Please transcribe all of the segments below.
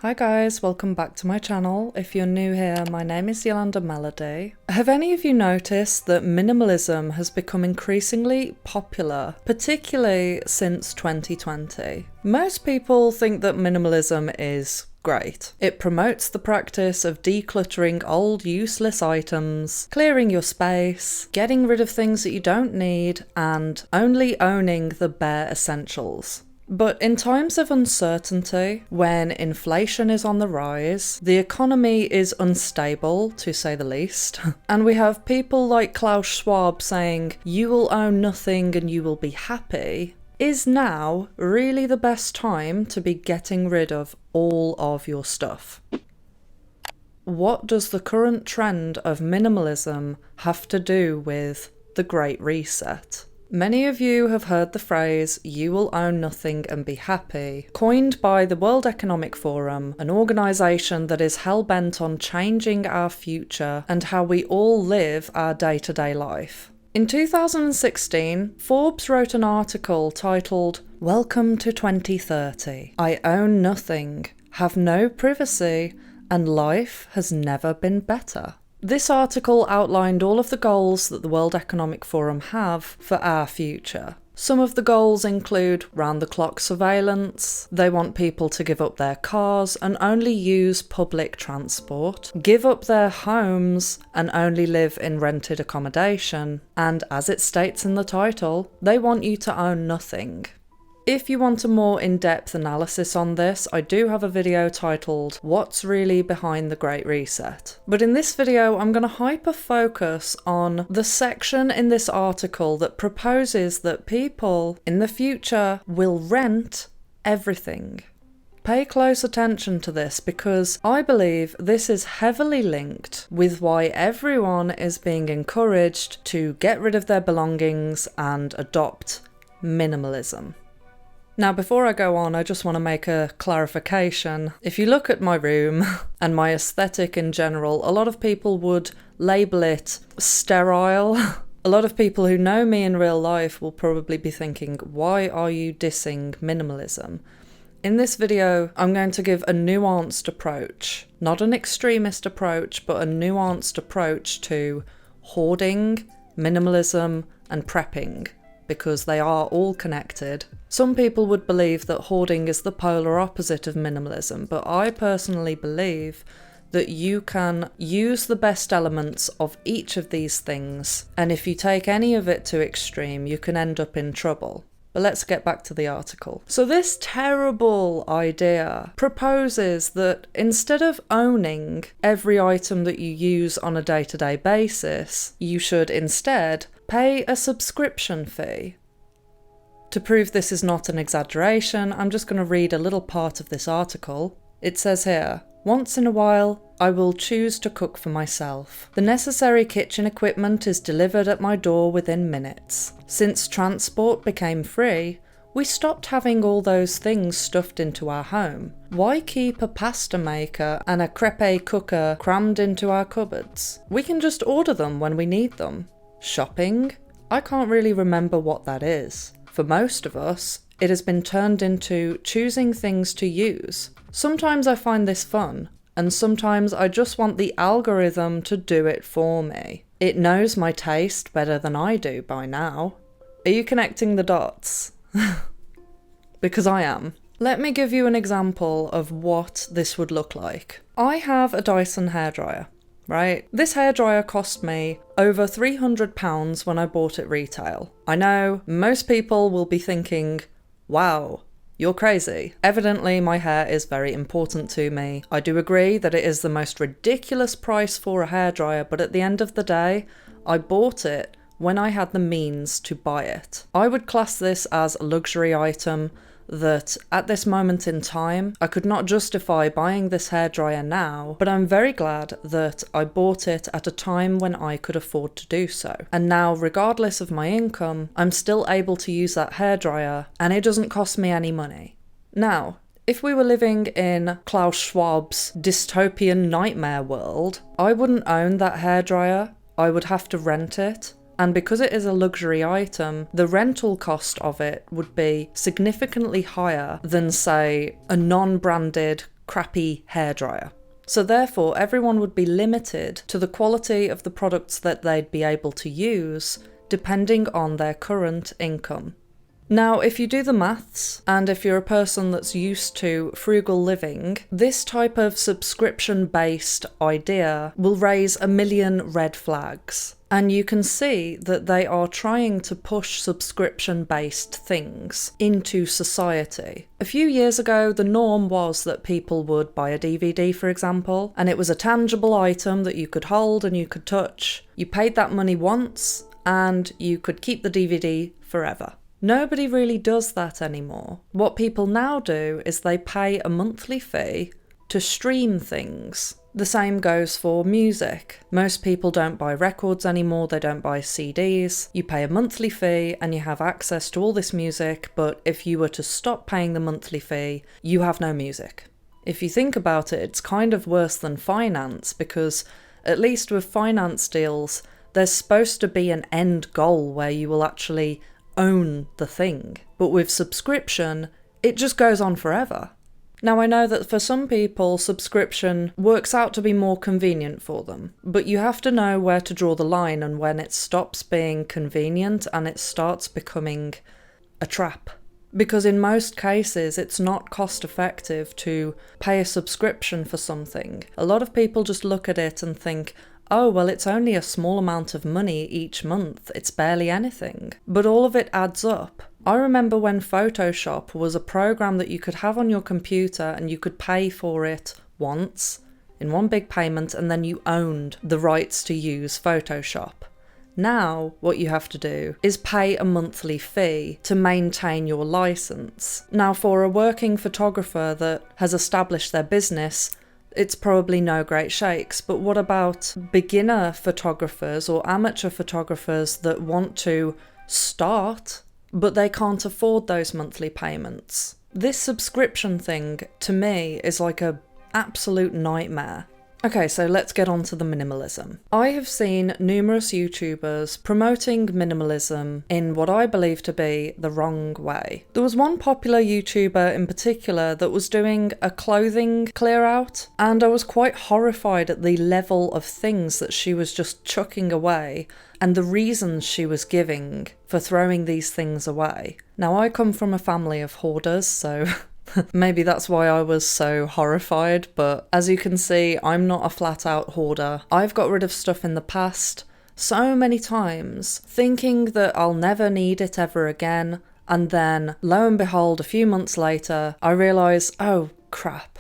Hi guys, welcome back to my channel. If you're new here, my name is iOLANDE Melody. Have any of you noticed that minimalism has become increasingly popular, particularly since 2020? Most people think that minimalism is great. It promotes the practice of decluttering old useless items, clearing your space, getting rid of things that you don't need, and only owning the bare essentials. But in times of uncertainty, when inflation is on the rise, the economy is unstable, to say the least, and we have people like Klaus Schwab saying, "You will own nothing and you will be happy," is now really the best time to be getting rid of all of your stuff? What does the current trend of minimalism have to do with the Great Reset? Many of you have heard the phrase, "you will own nothing and be happy," coined by the World Economic Forum, an organisation that is hell-bent on changing our future and how we all live our day-to-day life. In 2016, Forbes wrote an article titled, "Welcome to 2030. I own nothing, have no privacy, and life has never been better." This article outlined all of the goals that the World Economic Forum have for our future. Some of the goals include round-the-clock surveillance, they want people to give up their cars and only use public transport, give up their homes and only live in rented accommodation, and as it states in the title, they want you to own nothing. If you want a more in-depth analysis on this, I do have a video titled, "What's Really Behind the Great Reset?" But in this video, I'm going to hyper-focus on the section in this article that proposes that people in the future will rent everything. Pay close attention to this because I believe this is heavily linked with why everyone is being encouraged to get rid of their belongings and adopt minimalism. Now, before I go on, I just want to make a clarification. If you look at my room and my aesthetic in general, a lot of people would label it sterile. A lot of people who know me in real life will probably be thinking, why are you dissing minimalism? In this video, I'm going to give a nuanced approach, not an extremist approach, but a nuanced approach to hoarding, minimalism, and prepping, because they are all connected. Some people would believe that hoarding is the polar opposite of minimalism, but I personally believe that you can use the best elements of each of these things, and if you take any of it to extreme, you can end up in trouble. But let's get back to the article. So this terrible idea proposes that instead of owning every item that you use on a day-to-day basis, you should instead pay a subscription fee. To prove this is not an exaggeration, I'm just going to read a little part of this article. It says here, "Once in a while, I will choose to cook for myself. The necessary kitchen equipment is delivered at my door within minutes. Since transport became free, we stopped having all those things stuffed into our home. Why keep a pasta maker and a crepe cooker crammed into our cupboards? We can just order them when we need them. Shopping? I can't really remember what that is. For most of us, it has been turned into choosing things to use. Sometimes I find this fun, and sometimes I just want the algorithm to do it for me. It knows my taste better than I do by now." Are you connecting the dots? Because I am. Let me give you an example of what this would look like. I have a Dyson hairdryer. Right? This hairdryer cost me over £300 when I bought it retail. I know most people will be thinking, wow, you're crazy. Evidently, my hair is very important to me. I do agree that it is the most ridiculous price for a hairdryer, but at the end of the day, I bought it when I had the means to buy it. I would class this as a luxury item that at this moment in time, I could not justify buying this hairdryer now, but I'm very glad that I bought it at a time when I could afford to do so. And now, regardless of my income, I'm still able to use that hairdryer and it doesn't cost me any money. Now, if we were living in Klaus Schwab's dystopian nightmare world, I wouldn't own that hairdryer, I would have to rent it. And because it is a luxury item, the rental cost of it would be significantly higher than, say, a non-branded crappy hairdryer. So therefore, everyone would be limited to the quality of the products that they'd be able to use, depending on their current income. Now, if you do the maths, and if you're a person that's used to frugal living, this type of subscription-based idea will raise a million red flags. And you can see that they are trying to push subscription-based things into society. A few years ago, the norm was that people would buy a DVD, for example, and it was a tangible item that you could hold and you could touch. You paid that money once, and you could keep the DVD forever. Nobody really does that anymore. What people now do is they pay a monthly fee to stream things. The same goes for music. Most people don't buy records anymore, they don't buy CDs. You pay a monthly fee and you have access to all this music, but if you were to stop paying the monthly fee, you have no music. If you think about it, it's kind of worse than finance, because at least with finance deals, there's supposed to be an end goal where you will actually own the thing. But with subscription, it just goes on forever. Now, I know that for some people, subscription works out to be more convenient for them, but you have to know where to draw the line and when it stops being convenient and it starts becoming a trap. Because in most cases, it's not cost effective to pay a subscription for something. A lot of people just look at it and think, oh, well, it's only a small amount of money each month, it's barely anything. But all of it adds up. I remember when Photoshop was a program that you could have on your computer and you could pay for it once, in one big payment, and then you owned the rights to use Photoshop. Now, what you have to do is pay a monthly fee to maintain your license. Now, for a working photographer that has established their business, it's probably no great shakes, but what about beginner photographers or amateur photographers that want to start, but they can't afford those monthly payments? This subscription thing, to me, is like an absolute nightmare. Okay, so let's get on to the minimalism. I have seen numerous YouTubers promoting minimalism in what I believe to be the wrong way. There was one popular YouTuber in particular that was doing a clothing clear out, and I was quite horrified at the level of things that she was just chucking away and the reasons she was giving for throwing these things away. Now, I come from a family of hoarders, so maybe that's why I was so horrified, but as you can see, I'm not a flat-out hoarder. I've got rid of stuff in the past so many times, thinking that I'll never need it ever again, and then, lo and behold, a few months later, I realise, oh crap,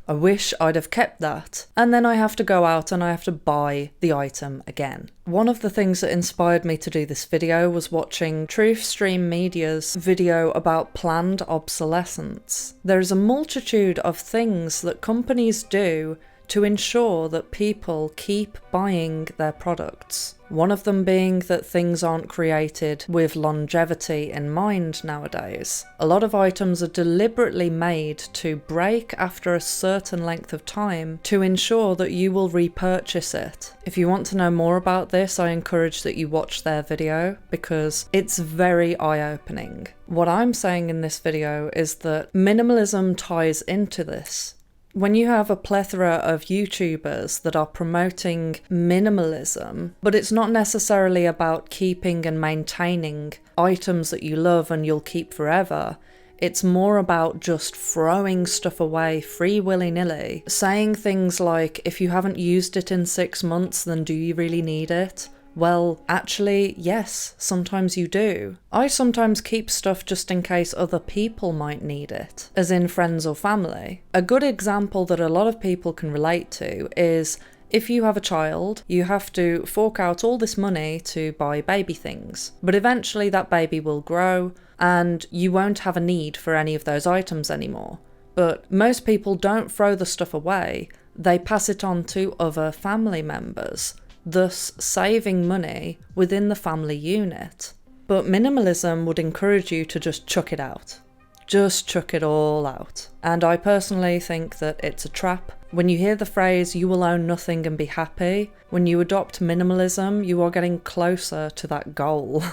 I wish I'd have kept that. And then I have to go out and I have to buy the item again. One of the things that inspired me to do this video was watching Truthstream Media's video about planned obsolescence. There is a multitude of things that companies do to ensure that people keep buying their products. One of them being that things aren't created with longevity in mind nowadays. A lot of items are deliberately made to break after a certain length of time to ensure that you will repurchase it. If you want to know more about this, I encourage that you watch their video because it's very eye-opening. What I'm saying in this video is that minimalism ties into this. When you have a plethora of YouTubers that are promoting minimalism, but it's not necessarily about keeping and maintaining items that you love and you'll keep forever, it's more about just throwing stuff away free willy-nilly, saying things like, if you haven't used it in 6 months, then do you really need it? Well, actually, yes, sometimes you do. I sometimes keep stuff just in case other people might need it, as in friends or family. A good example that a lot of people can relate to is if you have a child, you have to fork out all this money to buy baby things. But eventually that baby will grow and you won't have a need for any of those items anymore. But most people don't throw the stuff away, they pass it on to other family members, thus saving money within the family unit. But minimalism would encourage you to just chuck it out. Just chuck it all out. And I personally think that it's a trap. When you hear the phrase, you will own nothing and be happy, when you adopt minimalism, you are getting closer to that goal.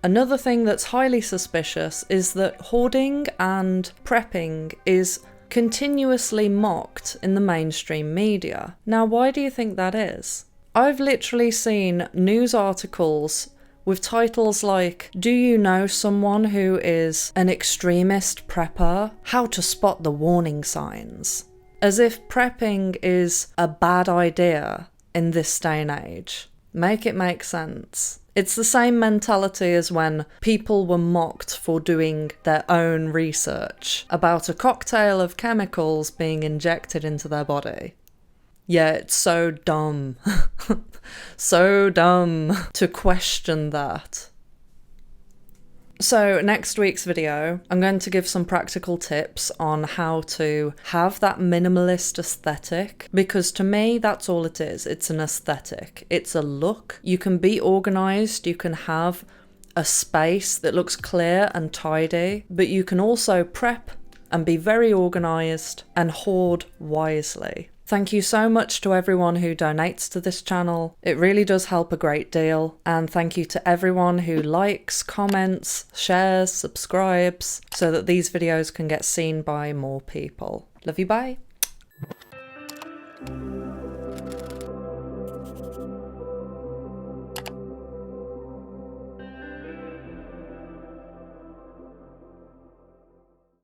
Another thing that's highly suspicious is that hoarding and prepping is continuously mocked in the mainstream media. Now, why do you think that is? I've literally seen news articles with titles like, "Do you know someone who is an extremist prepper? How to spot the warning signs." As if prepping is a bad idea in this day and age. Make it make sense. It's the same mentality as when people were mocked for doing their own research about a cocktail of chemicals being injected into their body. Yeah, it's so dumb. So dumb to question that. So next week's video, I'm going to give some practical tips on how to have that minimalist aesthetic, because to me, that's all it is. It's an aesthetic. It's a look. You can be organized. You can have a space that looks clear and tidy, but you can also prep and be very organized and hoard wisely. Thank you so much to everyone who donates to this channel. It really does help a great deal. And thank you to everyone who likes, comments, shares, subscribes, so that these videos can get seen by more people. Love you, bye.